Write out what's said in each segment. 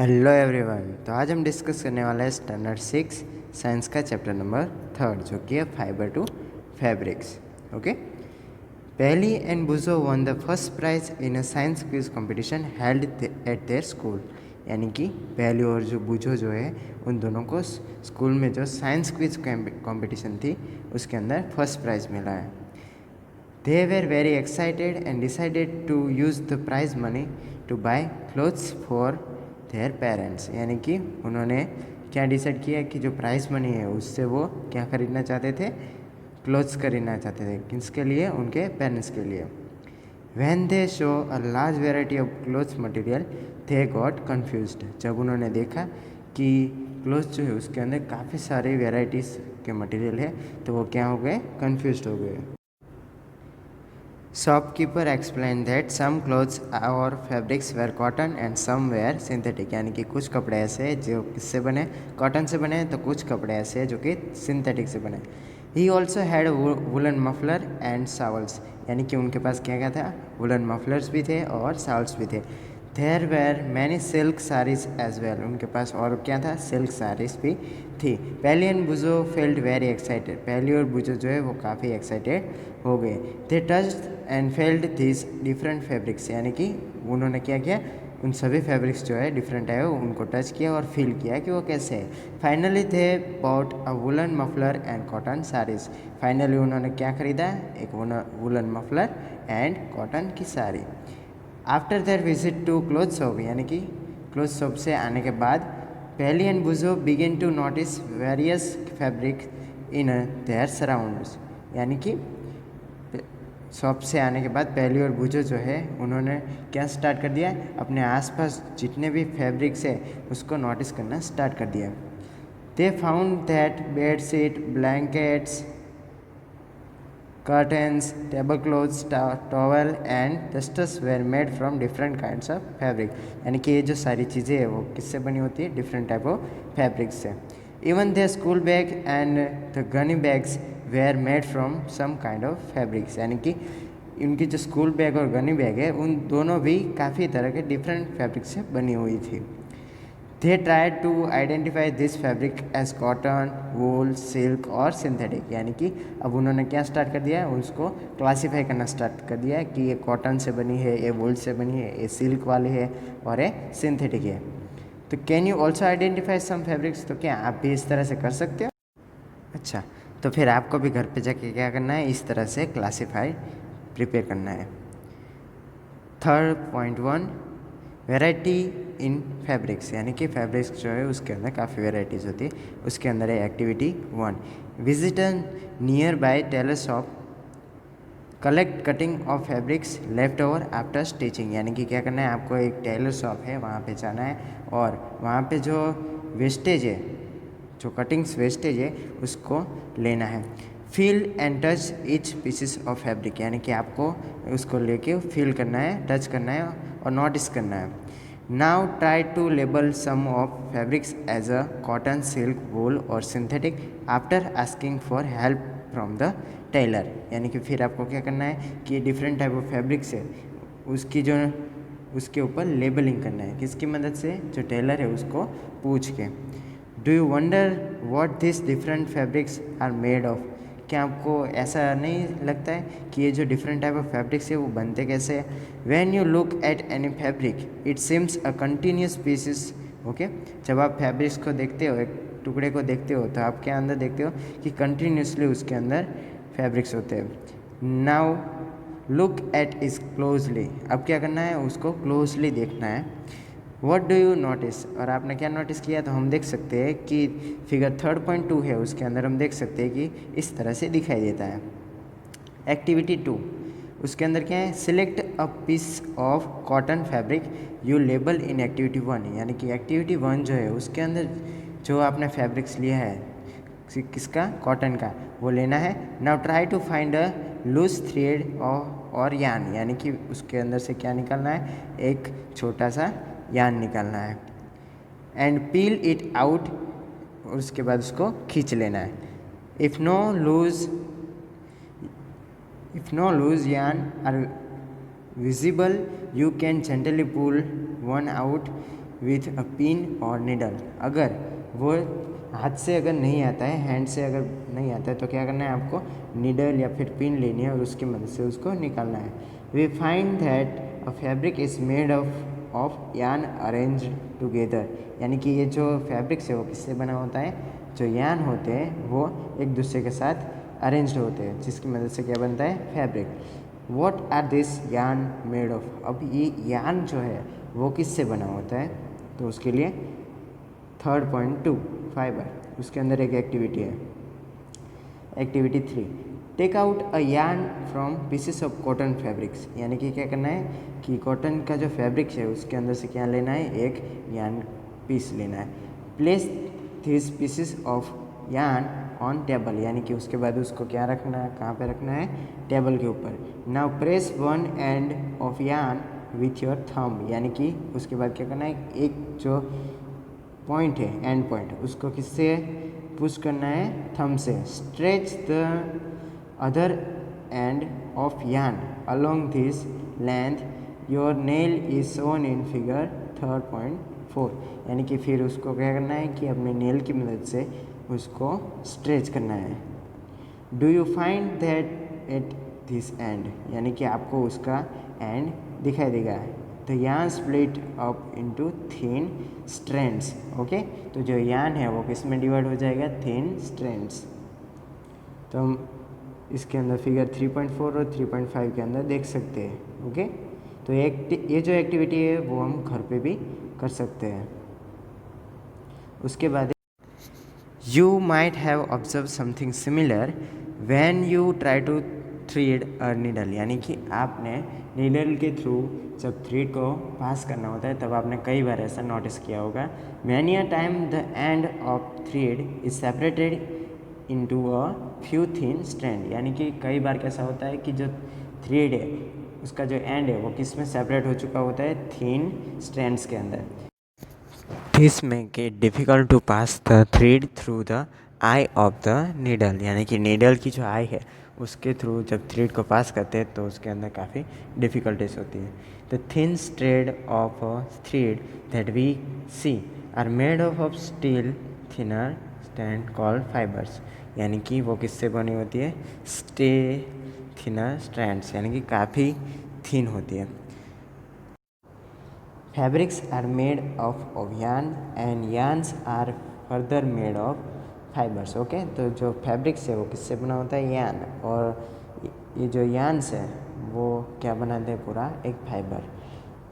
Hello everyone. तो आज हम डिस्कस करने वाले हैं स्टैंडर्ड 6 साइंस का चैप्टर नंबर 3 जो कि है fiber to fabrics. Okay, Paheli and Boojho won the first prize in a science quiz competition held at their school. यानी कि पहली और जो बुजो जो है उन दोनों को स्कूल में जो साइंस क्विज कंपटीशन थी उसके अंदर फर्स्ट प्राइज मिला है। They were very excited and decided to use the prize money to buy clothes for their parents। यानी कि उन्होंने क्या डिसाइड किया कि जो प्राइज मनी है उससे वो क्या खरीदना चाहते थे, क्लोथ्स खरीदना चाहते थे। किसके लिए? उनके पेरेंट्स के लिए। When they show a large variety of clothes material, they got confused। जब उन्होंने देखा कि क्लोथ्स जो है उसके अंदर काफ़ी सारे वेराइटीज़ के मटेरियल है तो वो क्या हो गए? कन्फ्यूज हो गए। Shopkeeper explained that some clothes or fabrics were cotton and some were synthetic। यानी कि कुछ कपड़े ऐसे हैं जो किससे बने? कॉटन से बने, तो कुछ कपड़े ऐसे हैं जो कि सिंथेटिक से बने। He also had woolen muffler and shawls। यानी कि उनके पास क्या क्या था? वुलन मफलर्स भी थे और शावल्स भी थे। There were many silk sarees as well। उनके पास और क्या था? सिल्क साड़ीज भी थी। पहली एंड बुजो फेल्ट वेरी एक्साइटेड। पहली और बुजो जो है वो काफ़ी एक्साइटेड हो गए। They touched and felt this different fabrics. यानी कि उन्होंने क्या किया? उन सभी फैब्रिक्स जो है डिफरेंट है उनको टच किया और फील किया कि वो कैसे है। Finally they bought a woolen muffler and cotton saris. Finally उन्होंने क्या खरीदा? एक वुलन मफलर एंड कॉटन की sari. After their visit to cloth shop. यानी कि क्लोथ शॉप से आने के बाद Paheli and Boojho begin to notice various fabric in their surrounds. यानी कि शॉप से आने के बाद पहली और बुजो जो है उन्होंने क्या स्टार्ट कर दिया? अपने आसपास जितने भी फैब्रिक्स है उसको नोटिस करना स्टार्ट कर दिया। They found that bed sheet, blankets, curtains, tablecloths, towel and dusters were made from different kinds of fabric। यानी कि ये जो सारी चीज़ें हैं वो किससे बनी होती है? डिफरेंट टाइप ऑफ फैब्रिक से। Even the school bag and the gunny bags were made from some kind of fabrics. यानी कि उनकी जो स्कूल बैग और गनी बैग है उन दोनों भी काफ़ी तरह के डिफरेंट फैब्रिक से बनी हुई थी। They tried to identify this fabric as cotton, wool, silk और synthetic। यानी कि अब उन्होंने क्या स्टार्ट कर दिया? उसको क्लासीफाई करना स्टार्ट कर दिया कि ये कॉटन से बनी है, ये वूल से बनी है, ये सिल्क वाली है और ये सिंथेटिक है। तो can you also identify some fabrics? तो क्या आप भी इस तरह से कर सकते हो? अच्छा, तो फिर आपको भी घर पे जाके क्या करना है? इस तरह से क्लासीफाई प्रिपेयर करना है। 3.1 वैरायटी इन फैब्रिक्स। यानी कि फैब्रिक्स जो है उसके अंदर काफ़ी वेराइटीज़ होती है। उसके अंदर है activity 1, visit near by Taylor shop, collect cutting of fabrics left over after stitching. यानी कि क्या करना है? आपको एक टेलर शॉप है वहाँ पे जाना है और वहाँ पे जो वेस्टेज है, जो कटिंग्स वेस्टेज है उसको लेना है। Feel and touch each pieces of fabric. यानी कि आपको उसको लेके फील करना है, टच करना है और नोटिस करना है। Now try to label some of fabrics as a cotton, silk, wool और synthetic after asking for help from the tailor. यानी कि फिर आपको क्या करना है कि डिफरेंट टाइप ऑफ फैब्रिक्स है उसकी जो उसके ऊपर लेबलिंग करना है। किसकी मदद से? जो टेलर है उसको पूछ के। Do you wonder what this different fabrics are made of? क्या आपको ऐसा नहीं लगता है कि ये जो डिफरेंट टाइप ऑफ फैब्रिक्स है वो बनते कैसे हैं? When you look at any fabric it seems a continuous pieces. Okay, जब आप फैब्रिक्स को देखते हो, एक टुकड़े को देखते हो, तो आप क्या अंदर देखते हो कि कंटिन्यूसली उसके अंदर फैब्रिक्स होते हैं। Now look at is closely. अब क्या करना है? उसको क्लोजली देखना है। What do you notice? और आपने क्या नोटिस किया? तो हम देख सकते हैं कि फिगर 3.2 है उसके अंदर हम देख सकते हैं कि इस तरह से दिखाई देता है। एक्टिविटी 2 उसके अंदर क्या है? Select a piece of cotton fabric you label in activity 1। यानी कि एक्टिविटी 1 जो है उसके अंदर जो आपने फैब्रिक्स लिया है किसका? कॉटन का, वो लेना है। Now try to find a loose thread or yarn. यानी कि उसके अंदर से क्या निकालना है? एक छोटा सा यान निकालना है। एंड पील इट आउट, और उसके बाद उसको खींच लेना है। If no loose yarn are visible you can gently pull one out with a pin or needle. अगर वो हाथ से अगर नहीं आता है, हैंड से अगर नहीं आता है, तो क्या करना है आपको, निडल या फिर पिन लेनी है और उसकी मदद से उसको निकालना है। We find that a fabric is made of yarn arrange together, यानी कि ये जो फैब्रिक्स है वो किससे बना होता है, जो यान होते हैं वो एक दूसरे के साथ अरेंज्ड होते हैं, जिसकी मदद से क्या बनता है, फैब्रिक। वॉट आर दिस यान मेड ऑफ, अब ये यान जो है वो किससे बना होता है, तो उसके लिए 3.2 फाइबर, उसके अंदर एक एक्टिविटी है। Activity 3, take out a yarn from pieces of cotton fabrics, यानी कि क्या करना है कि कॉटन का जो फैब्रिक है उसके अंदर से क्या लेना है, एक यार्न पीस लेना है। Place this pieces of yarn on table, यानी कि उसके बाद उसको क्या रखना है, कहाँ पे रखना है, टेबल के ऊपर। Now press one end of yarn with your thumb, यानी कि उसके बाद क्या करना है, एक जो पॉइंट है, एंड पॉइंट, उसको किससे पुश करना है, थंब से। Stretch the other end of yarn along this length your nail is shown in figure 3.4, यानी कि फिर उसको क्या करना है कि अपने नेल की मदद से उसको स्ट्रेच करना है। Do you find that at this and, यानी कि आपको उसका एंड दिखाई देगा। The yarn split up into thin strands, okay, तो जो यार्न है वो किस में डिवाइड हो जाएगा, थिन स्ट्रैंड्स। तो हम इसके अंदर फिगर 3.4 और 3.5 के अंदर देख सकते हैं, ओके। तो ये जो एक्टिविटी है वो हम घर पे भी कर सकते हैं। उसके बाद You might have observed something similar when you try to thread a needle, यानी कि आपने नीडल के थ्रू जब थ्रेड को पास करना होता है तब आपने कई बार ऐसा नोटिस किया होगा। Many a time the end of thread is separated into a few thin strand, यानी कि कई बार कैसा होता है कि जो थ्रेड है उसका जो एंड है वो किस में सेपरेट हो चुका होता है, थिन स्ट्रैंड्स के अंदर। This make it difficult to pass the thread through the eye of the needle, यानी कि नीडल की जो आई है उसके थ्रू जब थ्रेड को पास करते हैं तो उसके अंदर काफ़ी डिफ़िकल्टीज होती है। The thin strand of a thread that we see are made of still thinner strand called fibres, यानी कि वो किससे बनी होती है, स्टील थिनर स्ट्रैंड्स, यानी कि काफ़ी थिन होती है। Fabrics are made of yarn and yarns are further made of fibers, okay. तो जो फैब्रिक्स है वो किससे बना होता है, यान, और ये जो यान्स है वो क्या बनाते हैं, पूरा एक fibre.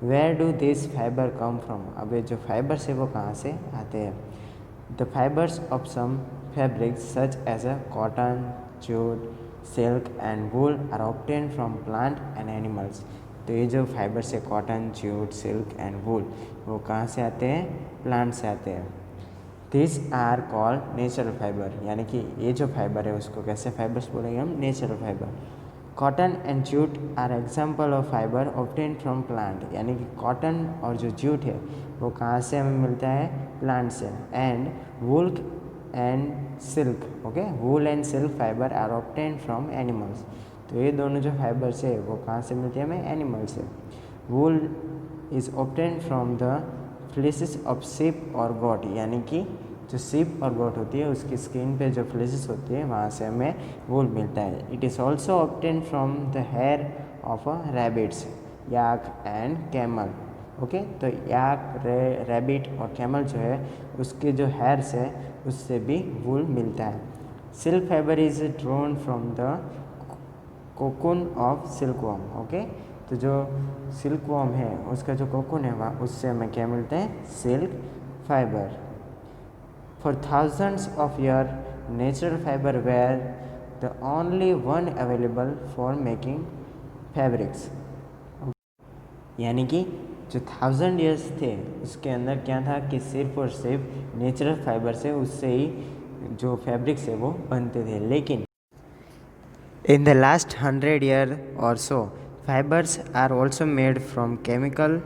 Where do this fibre come from, अब ये जो फाइबर्स है वो कहाँ से आते हैं। The fibres of some fabrics such as a cotton, jute, silk and wool are obtain from plant and animals, तो ये जो फाइबर्स है, cotton, jute, silk and wool, वो कहाँ से आते हैं, प्लांट से आते हैं। This are called natural fibre, यानी कि ये जो फाइबर है उसको कैसे फाइबर्स बोलेंगे हम, natural fibre. Cotton and jute are example of fibre obtain from plant, यानी कि कॉटन और जो जूट है वो कहाँ से हमें मिलता है, प्लांट से। And wool and silk, okay, wool and silk fibre are obtain from animals, तो ये दोनों जो फाइबर्स है वो कहाँ से मिलती है हमें, एनिमल से। Wool is obtain from the fleeces of sheep और गोट, यानी कि जो शिप और गोट होती है उसकी स्किन पे जो फ्लेसेस होती है वहाँ से हमें वूल मिलता है। It is also obtain from the hair of a rabbits, yak and camel, okay. तो याक, रैबिट और कैमल जो है उसके जो हेयर्स है उससे भी वूल मिलता है। Silk fibre is drawn from the cocoon of silkworm, okay. तो जो सिल्कवॉर्म है उसका जो कोकून है वहाँ उससे हमें क्या मिलता है, silk fibre. For thousands of year natural fibre were the only one available for making fabrics, यानी कि जो 1000 ईयर्स थे उसके अंदर क्या था कि सिर्फ और सिर्फ नेचुरल फाइबर से उससे ही जो फैब्रिक्स है वो बनते थे। लेकिन in the last 100 years or so, fibers are also made from chemical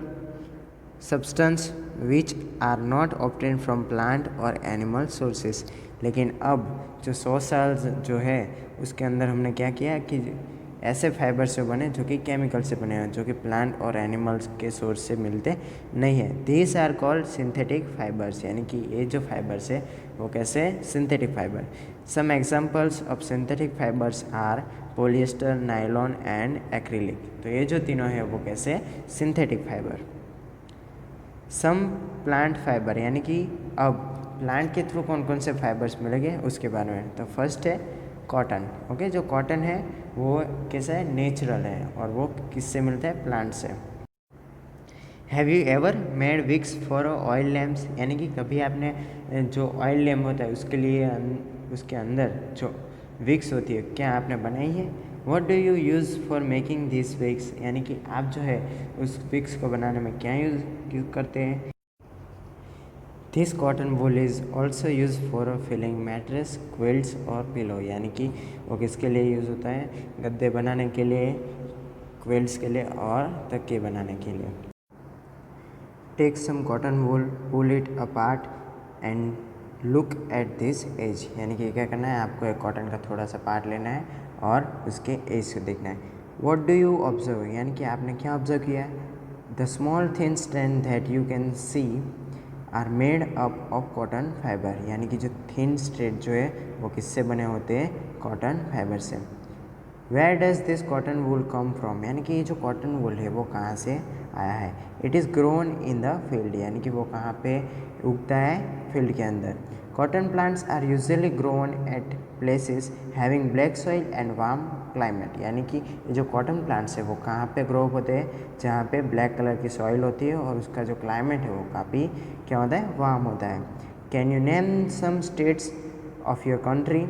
substance which are not obtained from plant or animal sources। लेकिन अब जो 100 साल जो है उसके अंदर हमने क्या किया कि ऐसे फाइबर से बने जो कि केमिकल से बने हैं, जो कि प्लांट और एनिमल्स के सोर्स से मिलते नहीं हैं। These are called synthetic fibres, यानी कि ये जो फाइबर्स है वो कैसे है, synthetic fibre. Some examples of synthetic fibres are polyester, nylon and acrylic. तो ये जो तीनों है वो कैसे है, synthetic fibre. Some plant fibre, यानी कि अब प्लांट के थ्रू कौन कौन से फाइबर्स मिलेंगे उसके बारे में। तो फर्स्ट है कॉटन। ओके, जो कॉटन है वो कैसा है, नेचुरल है, और वो किससे मिलता है, प्लांट से। Have you ever made wicks for oil lamps, यानी कि कभी आपने जो ऑयल लैम्प होता है उसके लिए उसके अंदर जो विक्स होती है क्या आपने बनाई है। What do you use for making this wicks, यानी कि आप जो है उस विक्स को बनाने में क्या यूज़ करते हैं। This cotton wool is also use for filling mattress, quilts और पिलो, यानी कि वो किसके लिए यूज़ होता है, गद्दे बनाने के लिए, क्विल्ट्स के लिए और तकिए बनाने के लिए। Take some cotton wool, pull it apart and look at this edge, यानी कि क्या करना है, आपको एक कॉटन का थोड़ा सा पार्ट लेना है और उसके एज को देखना है। व्हाट डू यू ऑब्जर्व, यानी कि आपने क्या ऑब्जर्व किया। The small thin strand that you can see are made up of cotton fibre, यानी कि जो थिन स्ट्रेट जो है वो किससे बने होते हैं, कॉटन फाइबर से। Where does this cotton wool come from, यानी कि ये जो कॉटन वूल है वो कहाँ से आया है। It is grown in the field, यानी कि वो कहाँ पे उगता है, फील्ड के अंदर। Cotton plants are usually grown at places having black soil and warm climate, यानी कि ये जो कॉटन प्लांट्स है वो कहाँ पे ग्रो होते हैं, जहाँ पे ब्लैक कलर की सॉइल होती है और उसका जो क्लाइमेट है वो काफ़ी क्या होता है, वार्म होता है। Can you name some states of your country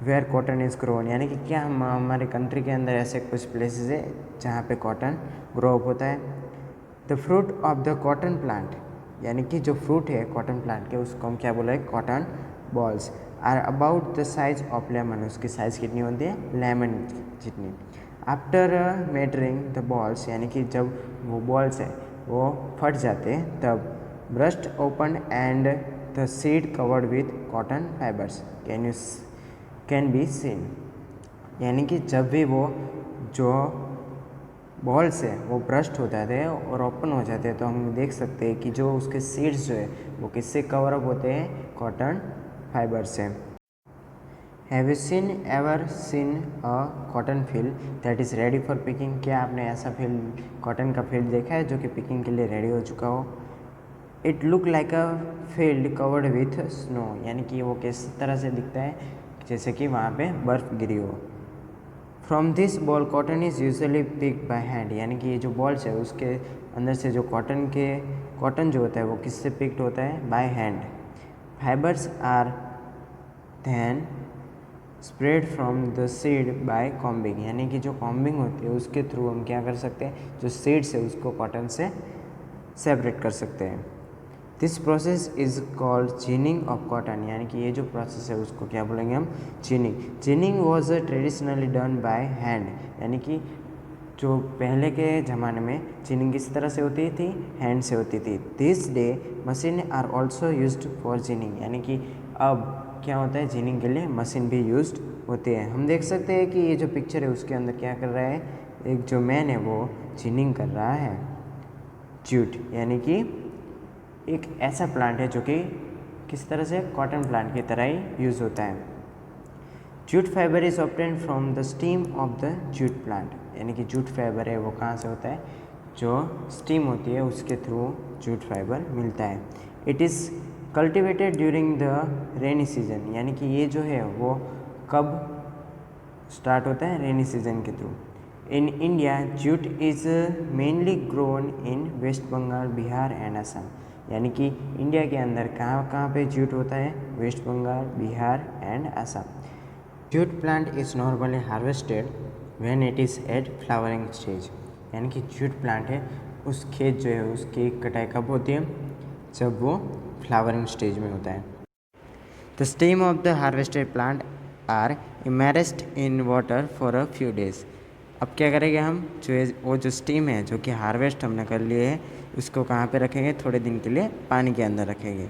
where cotton is grown, यानी कि क्या हम हमारे कंट्री के अंदर ऐसे कुछ प्लेसेस है जहाँ पे कॉटन ग्रो अप होता है। The fruit of the cotton plant, यानी कि जो फ्रूट है कॉटन प्लांट के उसको हम क्या बोला है, cotton balls, are about the size of lemon, उसकी साइज़ कितनी होती है, लेमन जितनी। आफ्टर मेटरिंग द बॉल्स, यानी कि जब वो बॉल्स है वो फट जाते हैं तब burst open and the seed covered with cotton fibres can be seen, यानी कि जब भी वो जो बॉल्स है वो ब्रस्ट हो जाते हैं और ओपन हो जाते हैं तो हम देख सकते हैं कि जो उसके सीड्स जो है वो किससे कवर अप होते हैं, कॉटन फाइबर से। Have you ever seen a cotton field that is ready for picking, क्या आपने ऐसा फील्ड, कॉटन का फील्ड देखा है जो कि पिकिंग के लिए रेडी हो चुका हो। It look like a field covered with snow, यानी कि वो किस तरह से दिखता है, जैसे कि वहाँ पे बर्फ़ गिरी हो। From this ball cotton is usually pick by hand, यानी कि ये जो बॉल्स है उसके अंदर से जो कॉटन जो होता है वो किससे पिक्ड होता है, by hand. Fibres are then spread from the seed by combing, यानी कि जो कॉम्बिंग होती है उसके थ्रू हम क्या कर सकते हैं, जो सीड्स है उसको कॉटन से सेपरेट कर सकते हैं। This process is called ginning of cotton, यानी कि ये जो प्रोसेस है उसको क्या बोलेंगे हम, ginning. Ginning was traditionally done by hand, यानी कि जो पहले के ज़माने में जिनिंग किस तरह से होती थी, हैंड से होती थी। This day machine are also used for ginning, यानी कि अब क्या होता है, जिनिंग के लिए मशीन भी यूज्ड होती है। हम देख सकते हैं कि ये जो पिक्चर है उसके अंदर क्या कर रहा है, एक जो मैन है वो जिनिंग कर रहा है। जूट, यानी कि एक ऐसा प्लांट है जो कि किस तरह से, कॉटन प्लांट की तरह ही यूज़ होता है। Jute fibre is obtained from the steam of the jute plant, यानी कि जूट फाइबर है वो कहाँ से होता है, जो स्टीम होती है उसके थ्रू जूट फाइबर मिलता है। It is cultivated during the rainy season, यानी कि ये जो है वो कब स्टार्ट होता है, रेनी सीजन के through. In India jute is mainly grown in West Bengal, Bihar and Assam, यानी कि इंडिया के अंदर कहाँ कहाँ पे जूट होता है, West Bengal, Bihar and Assam. Jute plant is normally harvested when it is at flowering stage, यानी कि जूट प्लांट है उस खेत जो है उसकी कटाई कब होती है, जब वो फ्लावरिंग स्टेज में होता है। The stem of the harvested plant are immersed in water for a few days. अब क्या करेंगे हम, वो जो स्टीम है जो कि हार्वेस्ट हमने कर लिए है उसको कहाँ पे रखेंगे, थोड़े दिन के लिए पानी के अंदर रखेंगे।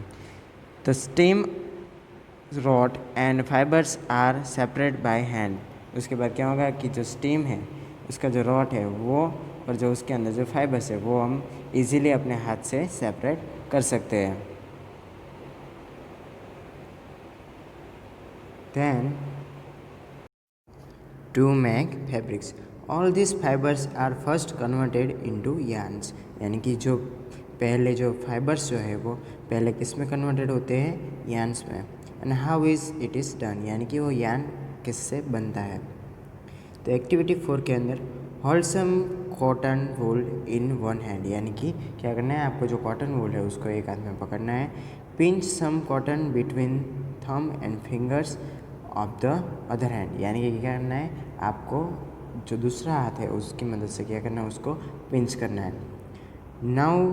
The steam rot and fibres are separate by hand, उसके बाद क्या होगा कि जो स्टीम है उसका जो रॉड है वो और जो उसके अंदर जो फाइबर्स है वो हम इजीली अपने हाथ से सेपरेट कर सकते हैं। Then to make fabrics all this fibres are first converted into yarns, यानी कि जो पहले जो फाइबर्स जो है वो पहले किस में कन्वर्टेड होते हैं, यार्न्स में। And how is it is done, यानी कि वो यार्न किससे बनता है। तो एक्टिविटी 4 के अंदर hold some cotton wool in one hand, यानी कि क्या करना है आपको, जो कॉटन वूल है उसको एक हाथ में पकड़ना है। Pinch some cotton between thumb and fingers of the other hand, यानी कि क्या करना है आपको, जो दूसरा हाथ है उसकी मदद से क्या करना है, उसको पिंच करना है। Now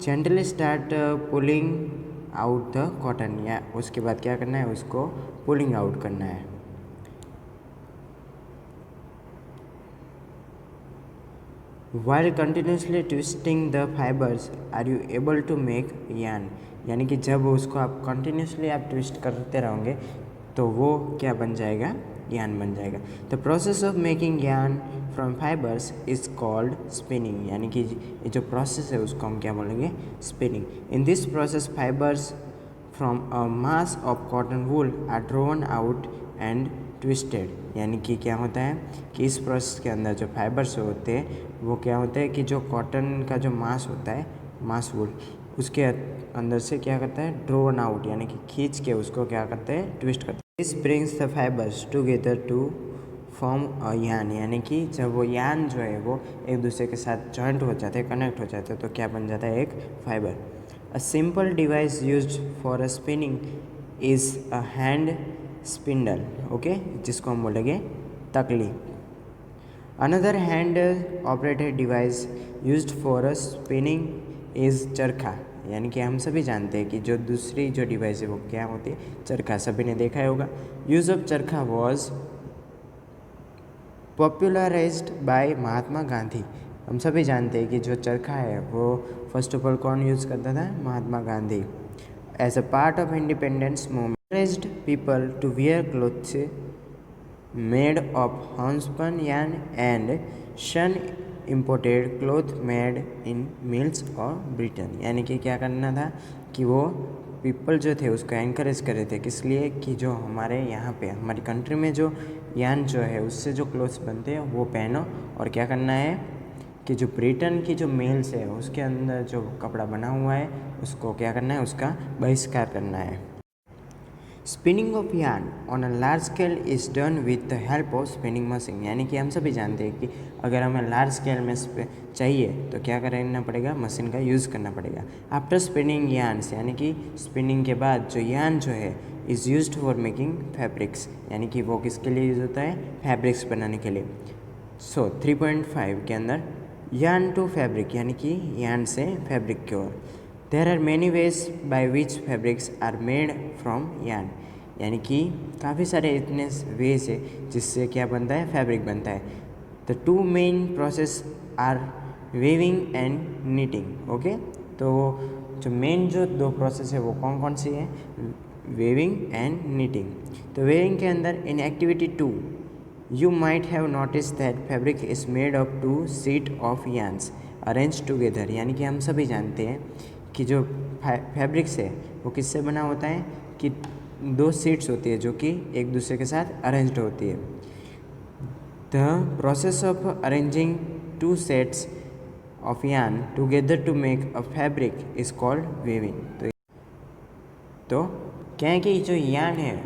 gently start pulling out the cotton, या उसके बाद क्या करना है, उसको पुलिंग आउट करना है। While continuously twisting the fibers, are you able to make yarn? यानी कि जब उसको आप कंटिन्यूसली आप ट्विस्ट करते रहोगे तो वो क्या बन जाएगा, यार्न बन जाएगा। The process of making yarn from fibres is called spinning, यानी कि ये जो प्रोसेस है उसको हम क्या बोलेंगे, spinning. In this process fibres from a mass of cotton wool are drawn out and twisted, यानी कि क्या होता है कि इस प्रोसेस के अंदर जो फाइबर्स होते हैं वो क्या होता है कि जो कॉटन का जो मास होता है, मास वूल, उसके अंदर से क्या करता है, ड्रोन आउट, यानी कि खींच के उसको क्या करते हैं, ट्विस्ट करते हैं। This brings the fibres together to form a yarn, यानी कि जब वो यार्न जो है वो एक दूसरे के साथ जॉइंट हो जाते हैं, कनेक्ट हो जाते हैं, तो क्या बन जाता है, एक fibre. A simple device used for a spinning is a hand spindle, okay, जिसको हम बोलेंगे तकली। Another hand operated device used for a spinning is चरखा, यानी कि हम सभी जानते हैं कि जो दूसरी जो डिवाइस है वो क्या होती है, चरखा, सभी ने देखा ही होगा। Use of charkha was popularized by Mahatma Gandhi, हम सभी जानते हैं कि जो चरखा है वो फर्स्ट ऑफ ऑल कौन यूज़ करता था, Mahatma Gandhi. As a part of independence movement encouraged people to wear clothes made of homespun yarn and shun imported cloth made in mills और ब्रिटेन, यानी कि क्या करना था कि वो पीपल जो थे उसको एनकरेज कर रहे थे, किस लिए कि जो हमारे यहाँ पे हमारी कंट्री में जो यान जो है उससे जो क्लोथ्स बनते हैं वो पहनो, और क्या करना है कि जो ब्रिटेन की जो मिल्स है उसके अंदर जो कपड़ा बना हुआ है उसको क्या करना है, उसका बहिष्कार करना है। Spinning of yarn on a large scale is done with the help of spinning machine, यानी कि हम सभी जानते हैं कि अगर हमें लार्ज स्केल में चाहिए तो क्या करना पड़ेगा, मशीन का यूज़ करना पड़ेगा। आफ्टर स्पिनिंग यार्न्स, यानी कि स्पिनिंग के बाद जो यार्न जो है is used for making fabrics, यानी कि वो किसके लिए यूज़ होता है, फैब्रिक्स बनाने के लिए। सो 3.5 के अंदर यार्न टू फैब्रिक, यानी कि यार्न से फैब्रिक की ओर। There are many ways by which fabrics are made from yarn, यानी कि काफ़ी सारे इतने वेज है जिससे क्या बनता है, फैब्रिक बनता है। The two main process are weaving and knitting, okay. तो जो मेन जो दो प्रोसेस है वो कौन कौन सी है, वेविंग एंड नीटिंग। तो वेविंग के अंदर in activity 2 you might have noticed that fabric is made of two sheet of yarns arranged together, यानी कि हम सभी जानते हैं कि जो फैब्रिक्स है वो किससे बना होता है कि दो सीट्स होती है जो कि एक दूसरे के साथ अरेंज्ड होती है। The process of arranging two sets of yarn together to make a fabric is called weaving. तो क्या है कि जो यार्न है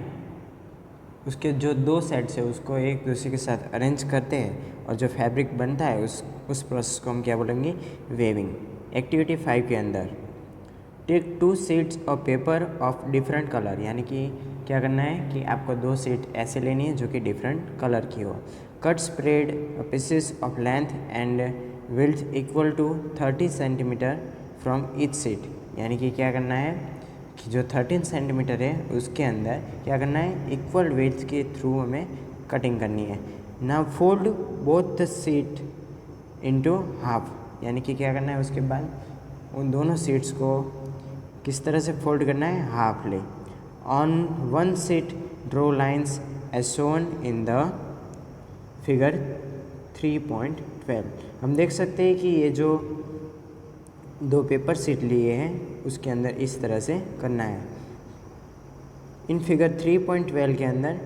उसके जो दो सेट्स है उसको एक दूसरे के साथ अरेंज करते हैं और जो फैब्रिक बनता है उस प्रोसेस को हम क्या बोलेंगे, वेविंग। एक्टिविटी 5 के अंदर take 2 sheets of paper of different colour, यानी कि क्या करना है कि आपको 2 शीट ऐसे लेनी है जो कि डिफरेंट कलर की हो। Cut spread pieces of length and width equal to 30 centimetre from each sheet, यानी कि क्या करना है कि जो 13 सेंटीमीटर है उसके अंदर क्या करना है, इक्वल विड्थ के थ्रू हमें कटिंग करनी है। Now fold both the sheet into half, यानी कि क्या करना है उसके बाद उन दोनों शीट्स को किस तरह से फोल्ड करना है, हाफ ले। On one sheet draw lines as shown in the figure 3.12 हम देख सकते हैं कि ये जो दो पेपर शीट लिए हैं उसके अंदर इस तरह से करना है। इन फिगर 3.12 के अंदर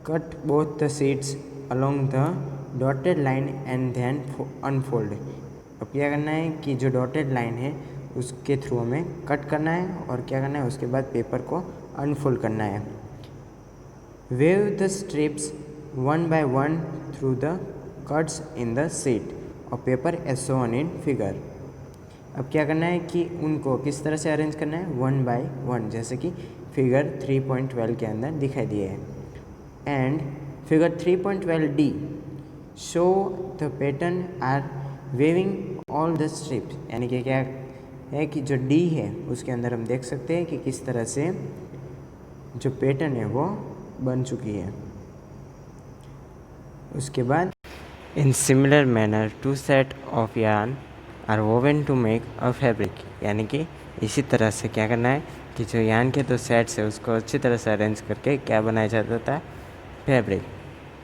cut both the sheets along the dotted line and then unfold. अब क्या करना है कि जो डॉटेड लाइन है उसके थ्रू हमें कट करना है और क्या करना है उसके बाद पेपर को अनफोल्ड करना है। Weave the strips one by one through the cuts in the sheet और paper as shown in figure. अब क्या करना है कि उनको किस तरह से अरेंज करना है, वन बाय वन, जैसे कि फिगर 3.12 के अंदर दिखाई दिए है। And figure 3.12D show the pattern are weaving all the strips, यानी कि क्या है कि जो D है उसके अंदर हम देख सकते हैं कि किस तरह से जो पैटर्न है वो बन चुकी है। उसके बाद in similar manner two set of yarn are woven to make a fabric, यानी कि इसी तरह से क्या करना है कि जो यार्न के दो सेट्स है उसको अच्छी तरह से अरेंज करके क्या बनाया जाता है, fabric.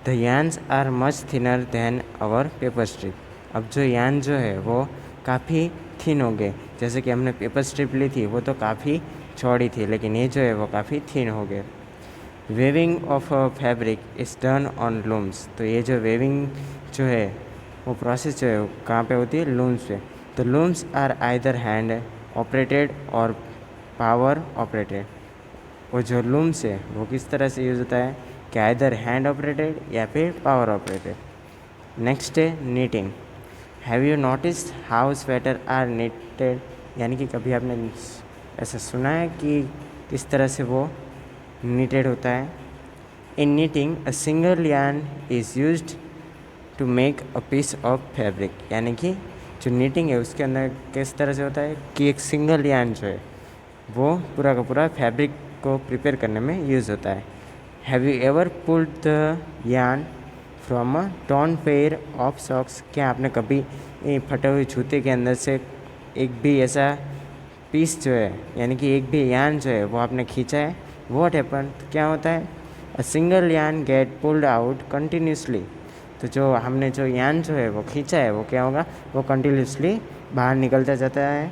The yarns are much thinner than our paper strip. अब जो यार्न जो है वो काफ़ी थिन हो गए, जैसे कि हमने पेपर स्ट्रिप ली थी वो तो काफ़ी चौड़ी थी, लेकिन ये जो है वो काफ़ी थिन हो गए। Weaving of a fabric is done on looms. तो ये जो वेविंग जो है वो प्रोसेस जो है वो कहाँ पे होती है, लूम्स पे। तो looms are either hand operated और पावर ऑपरेटेड। वो जो लूम्स है वो किस तरह से यूज़ होता है कि आइदर हैंड ऑपरेटेड या फिर पावर ऑपरेटेड। नेक्स्ट है knitting. Have you noticed how sweater are knitted, यानी कि कभी आपने ऐसा सुना है कि किस तरह से वो नीटेड होता है। In knitting a single yarn is used to make a piece of fabric, यानी कि जो नीटिंग है उसके अंदर किस तरह से होता है कि एक सिंगल यार्न जो है वो पूरा का पूरा फैब्रिक को प्रिपेयर करने में यूज़ होता है। Have you ever pulled the yarn from a torn pair of socks, क्या आपने कभी फटे हुए जूते के अंदर से एक भी ऐसा पीस जो है यानी कि एक भी यार्न जो है वो आपने खींचा है। व्हाट हैपन, तो क्या होता है, a single yarn get pulled out continuously. तो जो हमने जो यार्न जो है वो खींचा है वो क्या होगा, वो कंटिन्यूसली बाहर निकलता जाता है।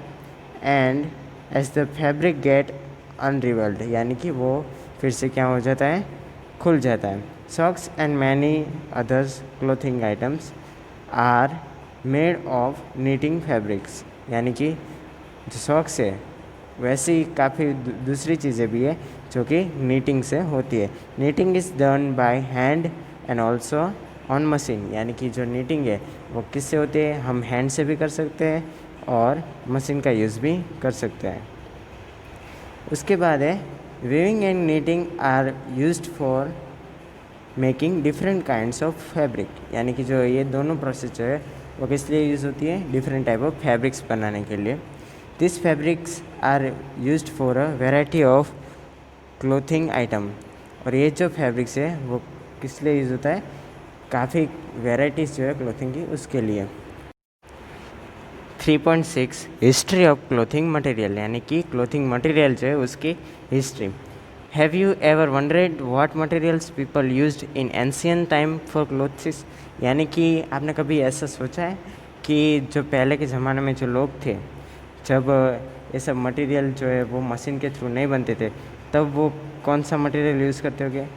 And as the fabric get unravelled, यानी कि वो फिर से क्या हो जाता है, खुल जाता है। Socks and many others clothing items are made of knitting fabrics, यानी कि जो सॉक्स है वैसे ही काफ़ी दूसरी चीज़ें भी है जो कि नीटिंग से होती है। Knitting is done by hand and also on machine, यानी कि जो नीटिंग है वो किससे होती है, हम हैंड से भी कर सकते हैं और मशीन का यूज़ भी कर सकते हैं। उसके बाद है weaving and knitting are used for making different kinds of fabric, यानी कि जो ये दोनों प्रोसेस जो है वो किस लिए यूज़ होती है, डिफरेंट टाइप ऑफ फैब्रिक्स बनाने के लिए। This fabrics are used for a variety of clothing item, और ये जो फैब्रिक्स है वो किस लिए यूज़ होता है, काफ़ी वेराइटीज़ जो है क्लोथिंग की उसके लिए। 3.6 हिस्ट्री ऑफ क्लोथिंग मटेरियल, यानी कि क्लोथिंग मटेरियल जो है उसकी history. Have you ever wondered what materials people used in ancient time for clothes, यानी कि आपने कभी ऐसा सोचा है कि जो पहले के ज़माने में जो लोग थे, जब ये सब मटेरियल जो है वो मशीन के थ्रू नहीं बनते थे, तब वो कौन सा मटेरियल यूज़ करते होंगे।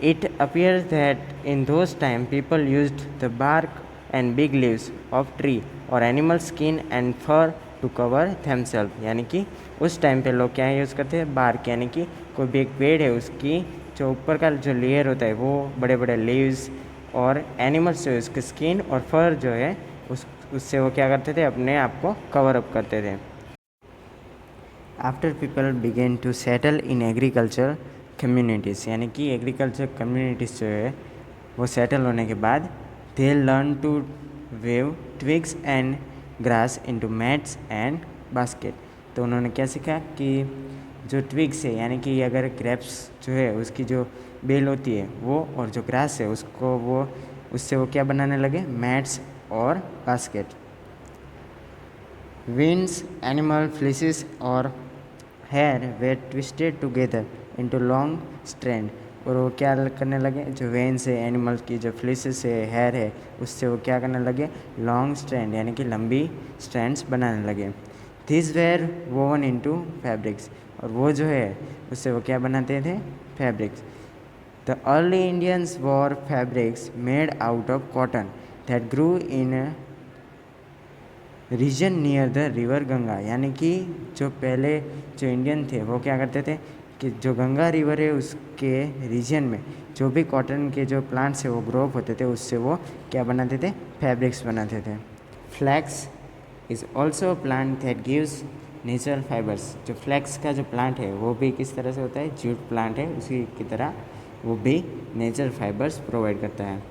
It appears that in those time people used the bark and big leaves of tree or animal skin and fur to cover themselves, यानी कि उस टाइम पे लोग क्या यूज़ करते हैं, बार्क, यानी कि कोई भी एक पेड़ है उसकी जो ऊपर का जो लेयर होता है वो बड़े बड़े लीव्स और एनिमल्स जो है उसकी स्किन और फर जो है उससे वो क्या करते थे, अपने आप को कवर अप करते थे। After people begin to settle in agriculture communities, यानी कि एग्रीकल्चर कम्युनिटीज़ जो है वो सेटल होने के बाद they learn to weave twigs and grass into mats and basket. तो उन्होंने क्या सीखा कि जो ट्विग्स है यानी कि अगर ग्रेप्स जो है उसकी जो बेल होती है वो, और जो ग्रास है उसको वो उससे वो क्या बनाने लगे, मैट्स और बास्केट। विंड्स, एनिमल फ्लीसेस और hair were twisted together into long strand, और वो क्या करने लगे, जो वेन्स है एनिमल्स की, जो फ्लिसेस है, हेयर है, उससे वो क्या करने लगे, लॉन्ग स्ट्रैंड यानी कि लंबी स्ट्रैंड्स बनाने लगे। This were woven into fabrics, और वो जो है उससे वो क्या बनाते थे, fabrics. The early Indians wore fabrics made out of cotton that grew in region near the river Ganga, यानी कि जो पहले जो इंडियन थे वो क्या करते थे कि जो गंगा रिवर है उसके रीजन में जो भी कॉटन के जो प्लांट्स है वो ग्रो अप होते थे, उससे वो क्या बनाते थे, फैब्रिक्स बनाते थे। Flax is also plant that gives natural fibres, जो फ्लैक्स का जो प्लांट है वो भी किस तरह से होता है, जूट प्लांट है, उसी की तरह वो भी नेचुरल फाइबर्स प्रोवाइड करता है।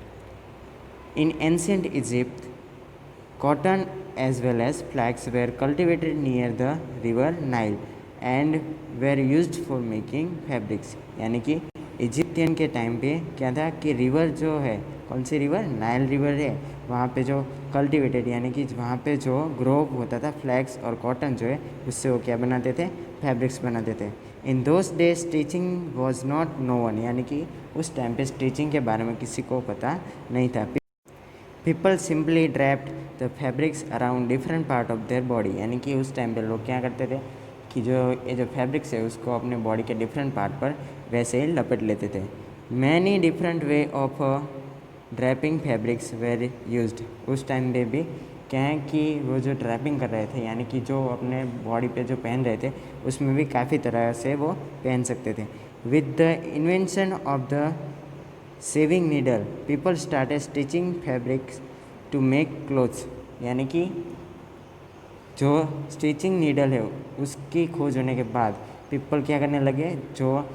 इन ancient Egypt cotton as well as flax were cultivated near the river Nile and were used for making fabrics, यानी कि इजिप्टियन के टाइम पे क्या था कि रिवर जो है, कौन सी रिवर, नाइल रिवर है, वहाँ पे जो कल्टिवेटेड यानी कि वहाँ पे जो ग्रो होता था फ्लैक्स और कॉटन जो है, उससे वो क्या बनाते थे, फैब्रिक्स बनाते थे। In those days stitching was not known, यानी कि उस टाइम पे स्टिचिंग के बारे में किसी को पता नहीं था। People simply draped the fabrics around different part of their body, यानी कि उस टाइम पे लोग क्या करते थे कि जो ये जो फैब्रिक्स है उसको अपने बॉडी के डिफरेंट पार्ट पर वैसे ही लपेट लेते थे। Many different way of draping fabrics where used, उस टाइम पे भी क्या है कि वो जो ड्रैपिंग कर रहे थे यानी कि जो अपने बॉडी पे जो पहन रहे थे उसमें भी काफ़ी तरह से वो पहन सकते थे। With the invention of the sewing needle people started stitching fabrics to make clothes, यानी कि जो स्टिचिंग नीडल है उसकी खोज होने के बाद पीपल क्या करने लगे, जो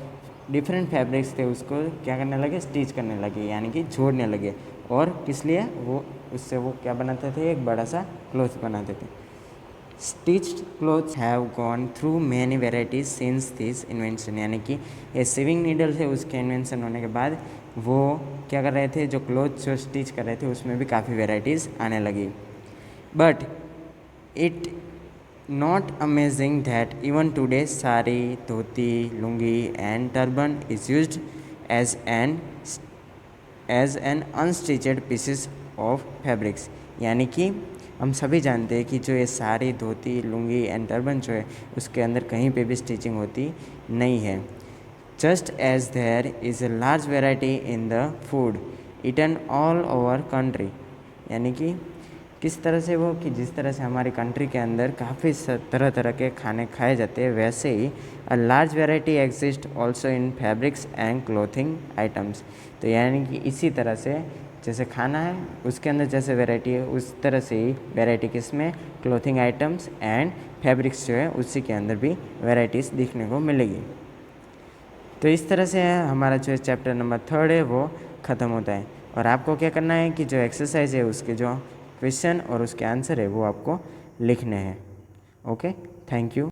डिफरेंट फैब्रिक्स थे उसको क्या करने लगे, स्टिच करने लगे, यानी कि जोड़ने लगे। और किस लिए, वो उससे वो क्या बनाते थे, एक बड़ा सा क्लोथ बनाते थे। Stitched clothes have gone through many varieties since this invention, यानी कि ये सेविंग नीडल है उसके इन्वेंशन होने के बाद वो क्या कर रहे थे, जो क्लोथ जो स्टिच कर रहे थे उसमें भी काफ़ी वेराइटीज़ आने लगी। But it not amazing that even today sari, dhoti, lungi and turban is used as an unstitched pieces of fabrics, यानी कि हम सभी जानते हैं कि जो ये साड़ी, धोती, लुंगी एंड टर्बन जो है उसके अंदर कहीं पे भी स्टिचिंग होती नहीं है। Just as there is a large variety in the food eaten all over country, यानी कि किस तरह से वो कि जिस तरह से हमारी कंट्री के अंदर काफ़ी तरह तरह के खाने खाए जाते हैं, वैसे ही a large variety exist also in fabrics and clothing items. तो यानी कि इसी तरह से जैसे खाना है उसके अंदर जैसे वैरायटी है उस तरह से ही वैरायटी किसमें, क्लोथिंग आइटम्स एंड फैब्रिक्स जो है उसी के अंदर भी वैराइटीज़ दिखने को मिलेगी। तो इस तरह से हमारा जो चैप्टर नंबर 3 है वो ख़त्म होता है। और आपको क्या करना है कि जो एक्सरसाइज है उसके जो क्वेश्चन और उसके आंसर है वो आपको लिखने हैं। Okay, thank you.